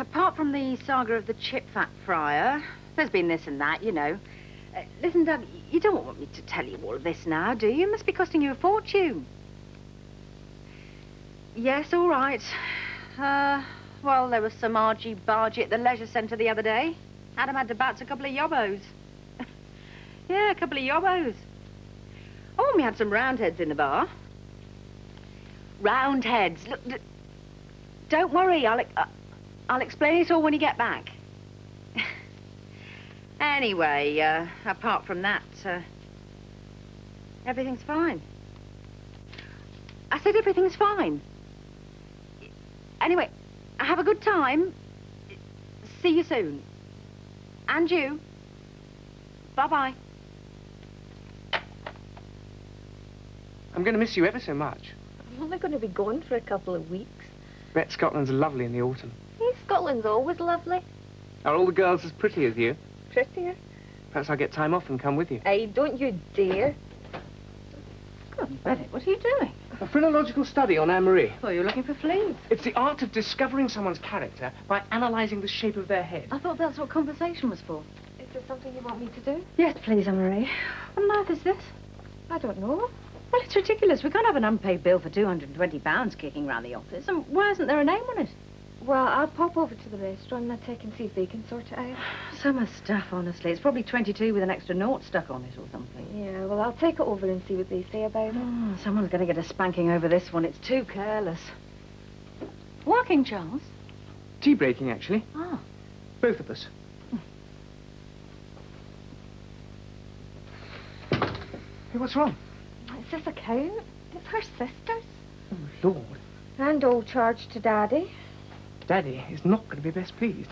apart from the saga of the chip-fat fryer, there's been this and that, you know. Listen, Doug, you don't want me to tell you all of this now, do you? It must be costing you a fortune. Yes, all right. Well, there was some argy-bargy at the leisure centre the other day. Adam had to bounce a couple of yobbos. Yeah, a couple of yobbos. Oh, and we had some roundheads in the bar. Roundheads. Look, don't worry, I'll explain it all when you get back. Anyway, apart from that, everything's fine. I said everything's fine. Anyway, have a good time. See you soon. And you. Bye-bye. I'm going to miss you ever so much. I'm only going to be gone for a couple of weeks. Bet Scotland's lovely in the autumn. Hey, Scotland's always lovely. Are all the girls as pretty as you? Prettier. Perhaps I'll get time off and come with you. Hey, don't you dare. Good, Betty, what are you doing? A phrenological study on Anne-Marie. Well, you're looking for fleas. It's the art of discovering someone's character by analysing the shape of their head. I thought that's what conversation was for. Is there something you want me to do? Yes, please, Anne-Marie. What on earth is this? I don't know. Well, it's ridiculous. We can't have an unpaid bill for £220 kicking round the office. And why isn't there a name on it? Well, I'll pop over to the restaurant and I'll check and see if they can sort it out. Summer stuff, honestly. It's probably 22 with an extra nought stuck on it or something. Yeah, well, I'll take it over and see what they say about it. Oh, someone's going to get a spanking over this one. It's too careless. Walking, Charles? Tea breaking, actually. Ah. Both of us. Hey, what's wrong? Is this a cow? It's her sister's. Oh, Lord. And all charged to Daddy. Daddy is not going to be best pleased.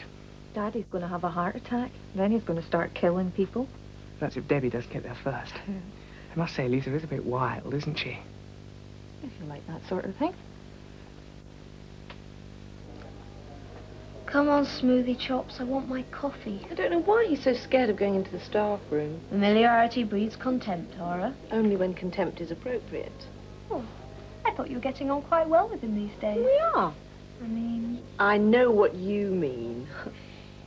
Daddy's going to have a heart attack. Then he's going to start killing people. That's if Debbie does get there first. I must say, Lisa is a bit wild, isn't she? If you like that sort of thing. Come on, Smoothie Chops, I want my coffee. I don't know why he's so scared of going into the staff room. Familiarity breeds contempt, Tara. Only when contempt is appropriate. Oh, I thought you were getting on quite well with him these days. We are. I mean... I know what you mean.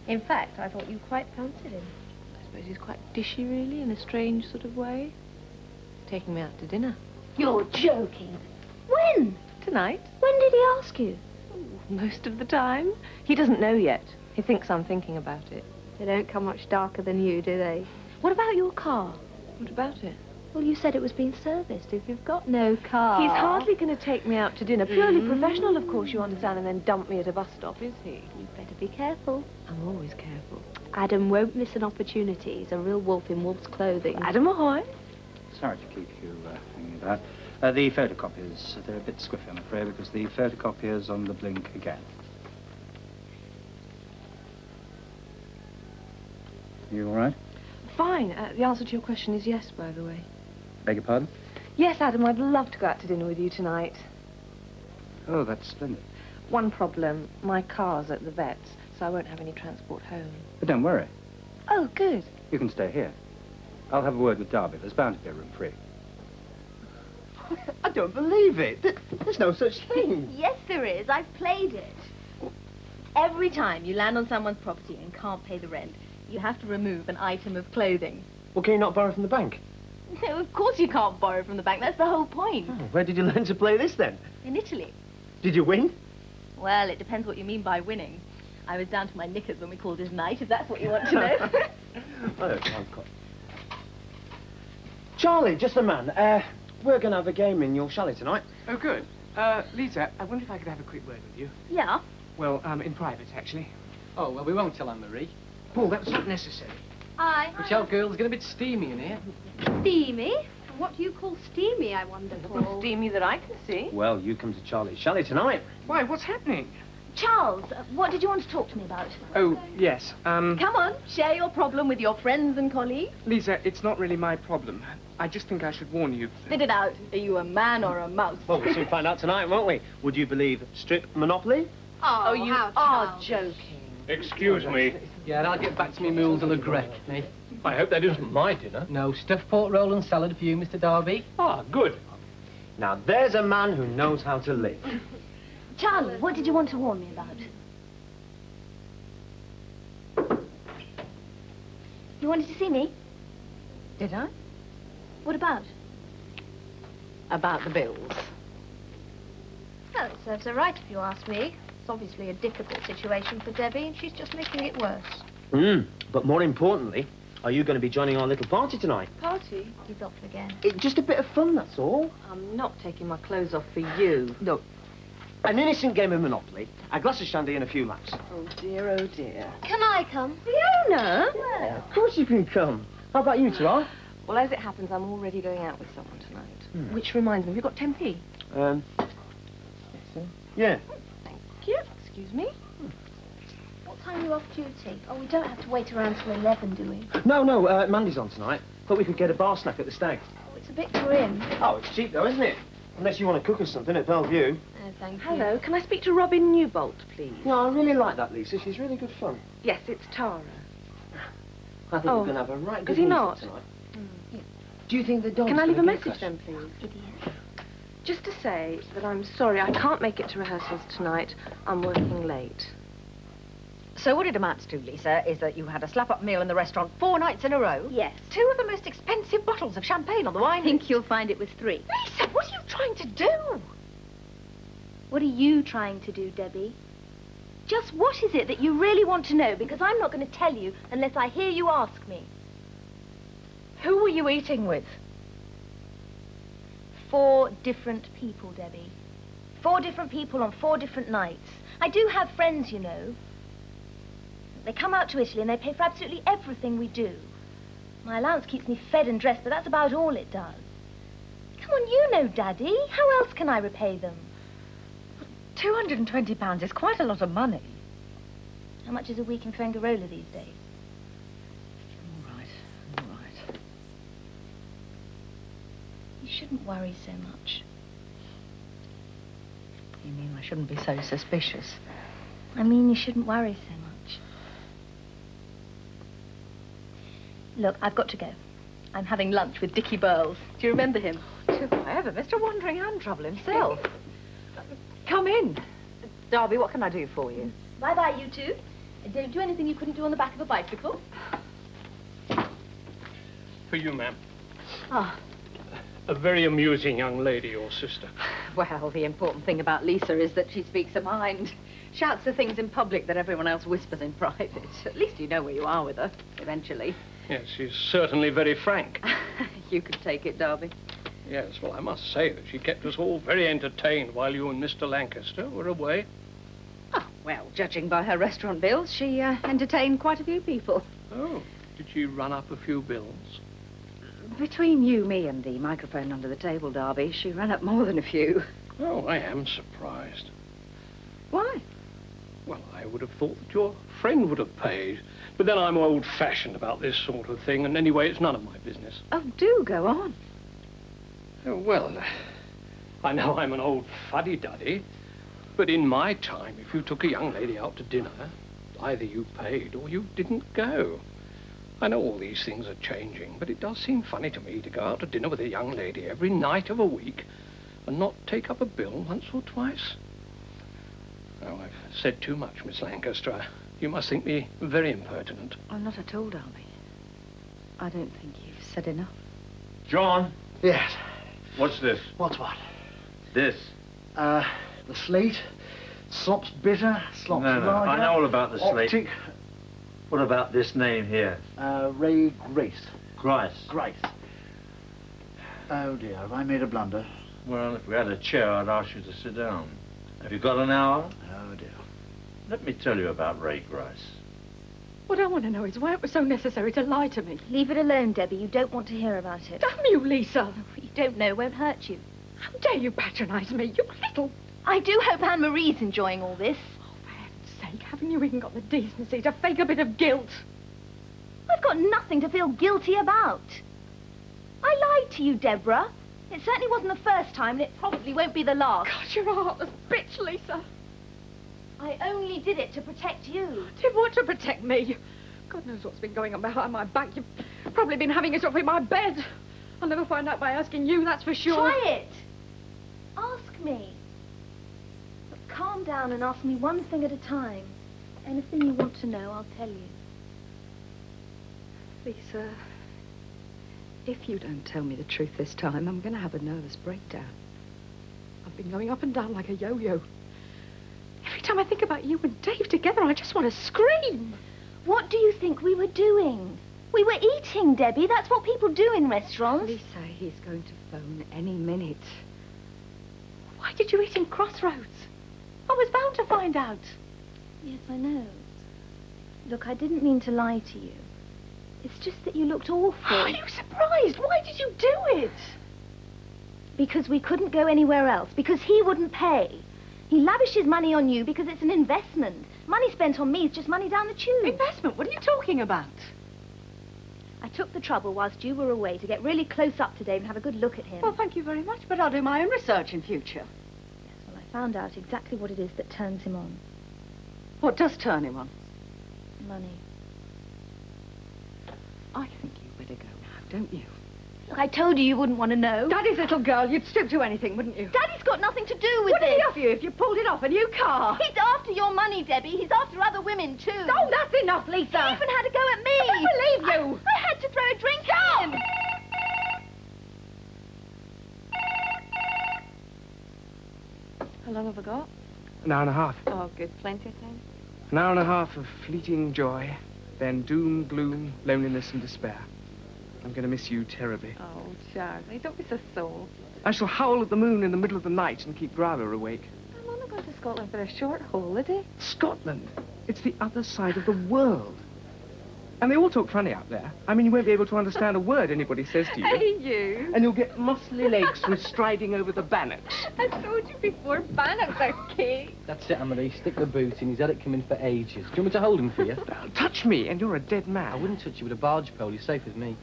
In fact, I thought you quite fancied him. I suppose he's quite dishy, really, in a strange sort of way. Taking me out to dinner. You're joking. When? Tonight. When did he ask you? Most of the time. He doesn't know yet. He thinks I'm thinking about it. They don't come much darker than you, do they? What about your car? What about it? Well, you said it was being serviced. If you've got no car... He's hardly going to take me out to dinner. Purely professional, of course, you understand, and then dump me at a bus stop, is he? You'd better be careful. I'm always careful. Adam won't miss an opportunity. He's a real wolf in wolf's clothing. Adam ahoy! Sorry to keep you hanging about. The photocopiers, they're a bit squiffy, I'm afraid, because the photocopier's on the blink again. You all right? Fine. The answer to your question is yes, by the way. Beg your pardon? Yes, Adam, I'd love to go out to dinner with you tonight. Oh, that's splendid. One problem. My car's at the vet's, so I won't have any transport home. But don't worry. Oh, good. You can stay here. I'll have a word with Darby. There's bound to be a room free. I don't believe it. There's no such thing. Yes, there is. I've played it. Every time you land on someone's property and can't pay the rent, you have to remove an item of clothing. Well, can you not borrow from the bank? No, of course you can't borrow from the bank. That's the whole point. Oh, where did you learn to play this, then? In Italy. Did you win? Well, it depends what you mean by winning. I was down to my knickers when we called it night, if that's what you want to know. Oh, Charlie, just a man. We're going to have a game in your chalet tonight. Oh, good. Lisa, I wonder if I could have a quick word with you. Yeah? Well, in private, actually. Oh, well, we won't tell Anne-Marie. Paul, that's not necessary. Hi. Michele, girl, it's getting a bit steamy in here. Steamy? What do you call steamy, I wonder, Paul? Steamy that I can see. Well, you come to Charlie's chalet tonight. Why, what's happening? Charles, what did you want to talk to me about? Oh, yes, Come on, share your problem with your friends and colleagues. Lisa, it's not really my problem. I just think I should warn you. Spit it out. Are you a man or a mouse? Well, we'll soon find out tonight, won't we? Would you believe strip monopoly? Oh, you how are childish. joking. Excuse me. Yeah, and I'll get back to me mules on a grec, eh? I hope that isn't my dinner. No, stuffed pork roll and salad for you, Mr. Darby. Ah, good. Now, there's a man who knows how to live. Charlie, what did you want to warn me about? You wanted to see me? Did I? What about? About the bills. Well, it serves her right if you ask me. It's obviously a difficult situation for Debbie, and she's just making it worse. But more importantly, are you going to be joining our little party tonight? Party? He's off again. Just a bit of fun, that's all. I'm not taking my clothes off for you. Look, an innocent game of Monopoly, a glass of shandy and a few laps. Oh, dear, oh, dear. Can I come? Fiona! Yeah, of course you can come. How about you, Tara? Well, as it happens, I'm already going out with someone tonight. Which reminds me, have you got 10p? Yeah. Thank you. Excuse me. What time are you off duty? Oh, we don't have to wait around till 11, do we? No, Mandy's on tonight. Thought we could get a bar snack at the Stag. Oh, it's a bit grim. Oh, it's cheap though, isn't it? Unless you want to cook us something at Bellevue. Oh, thank you. Hello, can I speak to Robin Newbolt, please? No, I really like that, Lisa. She's really good fun. Yes, it's Tara. I think we're going to have a right good Is he music not? tonight. Do you think the dog's Can I leave a gonna get message us? then, please? Idiot. Just to say that I'm sorry, I can't make it to rehearsals tonight. I'm working late. So what it amounts to, Lisa, is that you had a slap-up meal in the restaurant 4 nights in a row. Yes. 2 of the most expensive bottles of champagne on the wine. I think you'll find it was 3. Lisa, what are you trying to do? What are you trying to do, Debbie? Just what is it that you really want to know? Because I'm not going to tell you unless I hear you ask me. Who were you eating with? 4 different people, Debbie. 4 different people on 4 different nights. I do have friends, you know. They come out to Italy and they pay for absolutely everything we do. My allowance keeps me fed and dressed, but that's about all it does. Come on, you know, Daddy. How else can I repay them? £220 is quite a lot of money. How much is a week in Fangarola these days? All right. You shouldn't worry so much. You mean I shouldn't be so suspicious? I mean, you shouldn't worry so much. Look, I've got to go. I'm having lunch with Dickie Burles. Do you remember him? Do I ever? Mr. Wandering Hand Trouble himself. Come in. Darby, what can I do for you? Bye-bye, you two. Don't do anything you couldn't do on the back of a bicycle. For you, ma'am. Ah. A very amusing young lady, your sister. Well, the important thing about Lisa is that she speaks her mind. Shouts the things in public that everyone else whispers in private. At least you know where you are with her, eventually. Yes, she's certainly very frank. You can take it, Darby. Yes, well, I must say that she kept us all very entertained while you and Mr. Lancaster were away. Oh, well, judging by her restaurant bills, she entertained quite a few people. Oh, did she run up a few bills? Between you, me, and the microphone under the table, Darby, she ran up more than a few. Oh, I am surprised. Why? Well, I would have thought that your friend would have paid. But then I'm old-fashioned about this sort of thing, and anyway, it's none of my business. Oh, do go on. Oh, well, I know I'm an old fuddy-duddy, but in my time, if you took a young lady out to dinner, either you paid or you didn't go. I know all these things are changing, but it does seem funny to me to go out to dinner with a young lady every night of a week and not take up a bill once or twice. Oh, I've said too much, Miss Lancaster. You must think me very impertinent. Oh, not at all, Darby. I don't think you've said enough. John, Yes. what's this? What's what? This. The slate. Slop's bitter. Slop's No, lager. I know all about the slate. Optic. What about this name here? Ray Grace. Grice. Grace. Oh, dear. Have I made a blunder? Well, if we had a chair, I'd ask you to sit down. Have you got an hour? Oh, dear. Let me tell you about Ray Grice. What I want to know is why it was so necessary to lie to me. Leave it alone, Debbie. You don't want to hear about it. Damn you, Lisa! What you don't know won't hurt you. How dare you patronize me, you little... I do hope Anne-Marie's enjoying all this. Oh, for heaven's sake, haven't you even got the decency to fake a bit of guilt? I've got nothing to feel guilty about. I lied to you, Deborah. It certainly wasn't the first time, and it probably won't be the last. God, you're a heartless bitch, Lisa. I only did it to protect you. Did what to protect me? God knows what's been going on behind my back. You've probably been having it off in my bed. I'll never find out by asking you, that's for sure. Try it. Ask me. But calm down and ask me one thing at a time. Anything you want to know, I'll tell you. Lisa, if you don't tell me the truth this time, I'm going to have a nervous breakdown. I've been going up and down like a yo-yo. Every time I think about you and Dave together, I just want to scream. What do you think we were doing? We were eating, Debbie. That's what people do in restaurants. Lisa, he's going to phone any minute. Why did you eat in Crossroads? I was bound to find out. Yes, I know. Look, I didn't mean to lie to you. It's just that you looked awful. Are you surprised? Why did you do it? Because we couldn't go anywhere else. Because he wouldn't pay. He lavishes money on you because it's an investment. Money spent on me is just money down the tube. Investment? What are you talking about? I took the trouble whilst you were away to get really close up to Dave and have a good look at him. Well, thank you very much, but I'll do my own research in future. Yes, well, I found out exactly what it is that turns him on. What does turn him on? Money. I think you better go now, don't you? Look, I told you you wouldn't want to know. Daddy's little girl, you'd stoop to anything, wouldn't you? Daddy's got nothing to do with What did this. he offer you if you pulled it off a new car? He's after your money, Debbie. He's after other women, too. Oh, that's enough, Lisa. He even had a go at me. I don't believe you. I had to throw a drink at him. How long have I got? An hour and a half. Oh, good. Plenty of time. An hour and a half of fleeting joy, then doom, gloom, loneliness and despair. I'm going to miss you terribly. Oh, Charlie, don't be so sore. I shall howl at the moon in the middle of the night and keep Grava awake. I'm only going to Scotland for a short holiday. Scotland? It's the other side of the world. And they all talk funny out there. I mean, you won't be able to understand a word anybody says to you. Hey, you. And you'll get muscly legs from striding over the bannocks. I told you before, bannocks are cake. That's it, Amory. Stick the boot in. He's had it coming for ages. Do you want me to hold him for you? Touch me, and you're a dead man. I wouldn't touch you with a barge pole. You're safe with me.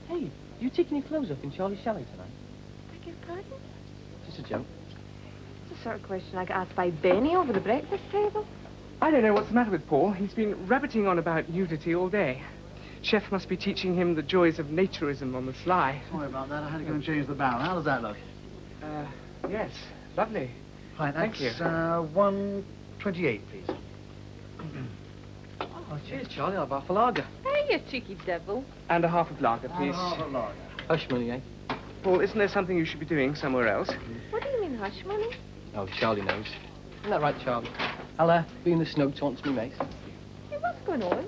Hey, you taking your clothes off in Charlie's chalet tonight? Beg your pardon? Just a joke. It's the sort of question I got asked by Benny over the breakfast table. I don't know what's the matter with Paul. He's been rabbiting on about nudity all day. Chef must be teaching him the joys of naturism on the sly. Sorry about that. I had to go and change the barrel. How does that look? Yes. Lovely. Right, Thank you. that's 128, please. Oh, cheers, Charlie. I'll have half a lager. Hey, you cheeky devil. And a half of lager, please. Half a lager. Hush money, eh? Paul, isn't there something you should be doing somewhere else? What do you mean, hush money? Oh, Charlie knows. Isn't that right, Charlie? I'll be in the snow taunts me, mate. Hey, what's going on?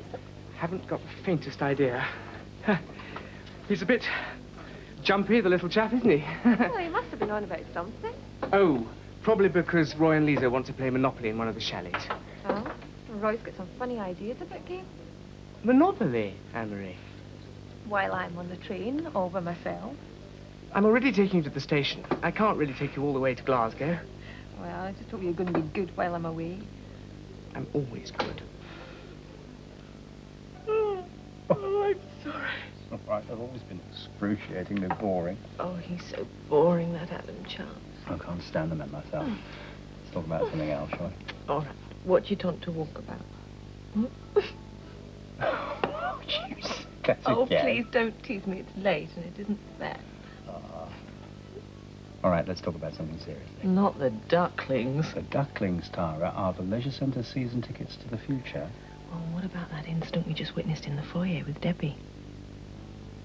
Haven't got the faintest idea. He's a bit jumpy, the little chap, isn't he? Well, he must have been on about something. Oh, probably because Roy and Lisa want to play Monopoly in one of the chalets. Oh? Roy's got some funny ideas about games. Monopoly, Anne-Marie. While I'm on the train, all by myself. I'm already taking you to the station. I can't really take you all the way to Glasgow. Well, I just hope you're going to be good while I'm away. I'm always good. Oh, I'm sorry. It's all right. I've always been excruciatingly boring. Oh, he's so boring, that Adam Chance. I can't stand them at myself. Let's talk about something else, shall we? All right. What do you want to walk about? Oh, you scat Oh, again. please don't tease me. It's late and it isn't fair. All right, let's talk about something serious. Not the ducklings. The ducklings, Tara, are the leisure centre season tickets to the future. Well, what about that incident we just witnessed in the foyer with Debbie?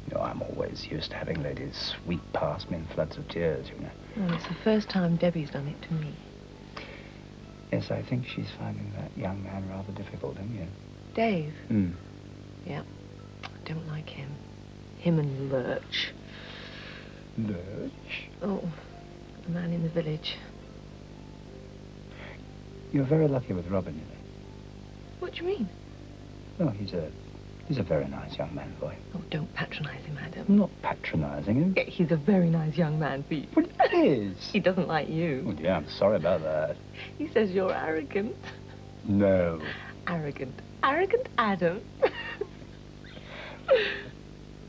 You know, I'm always used to having ladies sweep past me in floods of tears, you know. Well, it's the first time Debbie's done it to me. Yes, I think she's finding that young man rather difficult, don't you? Dave? Hmm. Yeah. I don't like him. Him and Lurch. Lurch? Oh, the man in the village. You're very lucky with Robin, you know. What do you mean? No, he's a very nice young man, boy. Oh, don't patronize him, Adam. I'm not patronising him. Yeah, he's a very nice young man for you. But he is. He doesn't like you. Oh, yeah, I'm sorry about that. He says you're arrogant. No. Arrogant. Arrogant Adam.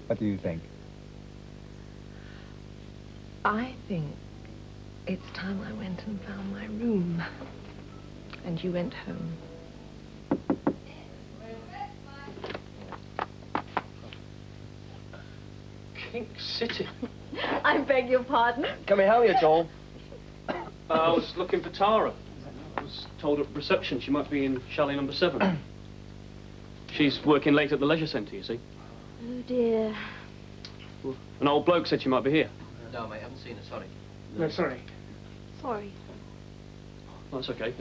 What do you think? I think it's time I went and found my room. And you went home. Kink City. I beg your pardon? Come here, how are you, Joel? I was looking for Tara. I was told at reception she might be in chalet number 7. She's working late at the leisure centre, you see. Oh, dear. An old bloke said you might be here. No, mate, I haven't seen her, sorry. No, sorry. Sorry. Oh, that's okay.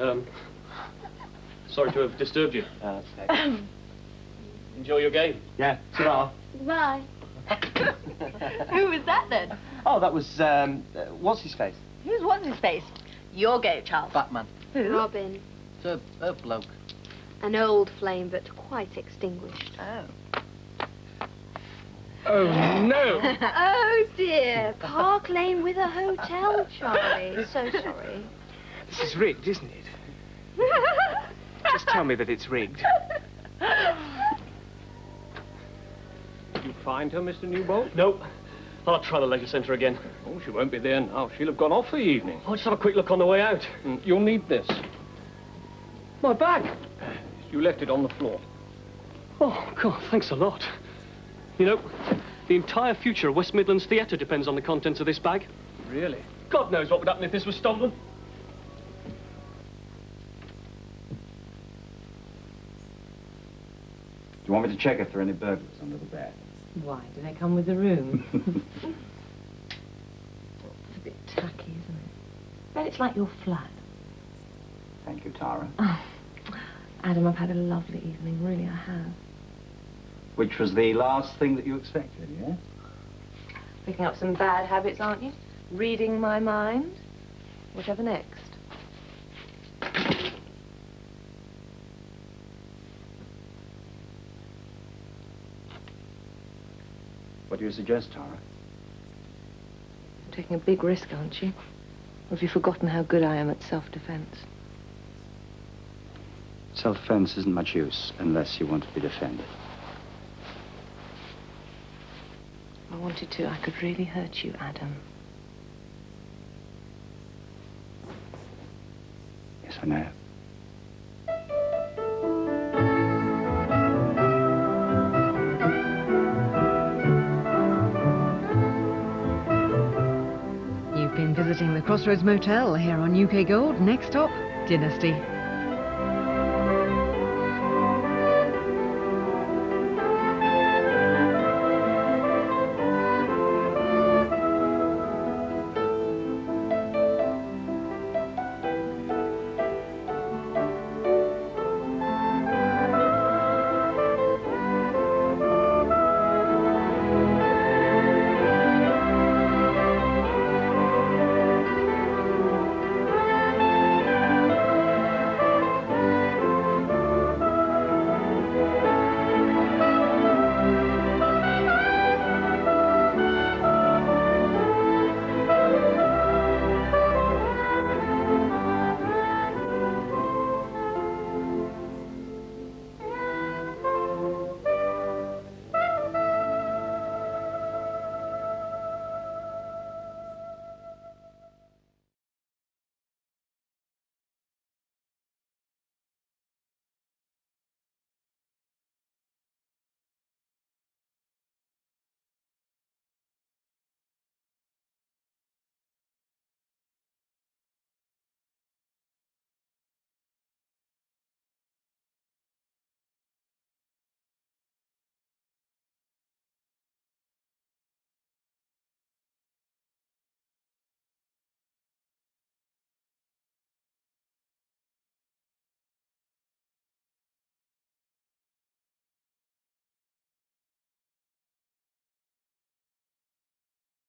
Sorry to have disturbed you. Enjoy your game. Yeah, ta-ra. Bye. Who was that, then? Oh, that was, what's his face? Who's what's his face? Your go, Charles. Batman. Who? Robin. It's a bloke. An old flame, but quite extinguished. Oh. Oh, no! Oh, dear. Park Lane with a hotel, Charlie. So sorry. This is rigged, isn't it? Just tell me that it's rigged. Did you find her, Mr. Newbold? Nope. I'll try the leisure centre again. Oh, she won't be there now. She'll have gone off for the evening. I'll just have a quick look on the way out. You'll need this. My bag. You left it on the floor. Oh, God, thanks a lot. You know, the entire future of West Midlands Theatre depends on the contents of this bag. Really? God knows what would happen if this was stolen. Do you want me to check if there are any burglars under the bed? Why? Do they come with the room? It's a bit tacky, isn't it? But it's like your flat. Thank you, Tara. Oh, Adam, I've had a lovely evening. Really, I have. Which was the last thing that you expected, yeah? Picking up some bad habits, aren't you? Reading my mind. Whatever next. What do you suggest, Tara? You're taking a big risk, aren't you? Or have you forgotten how good I am at self-defense? Self-defense isn't much use unless you want to be defended. If I wanted to, I could really hurt you, Adam. Yes, I know. You've been visiting the Crossroads Motel here on UK Gold. Next stop, Dynasty.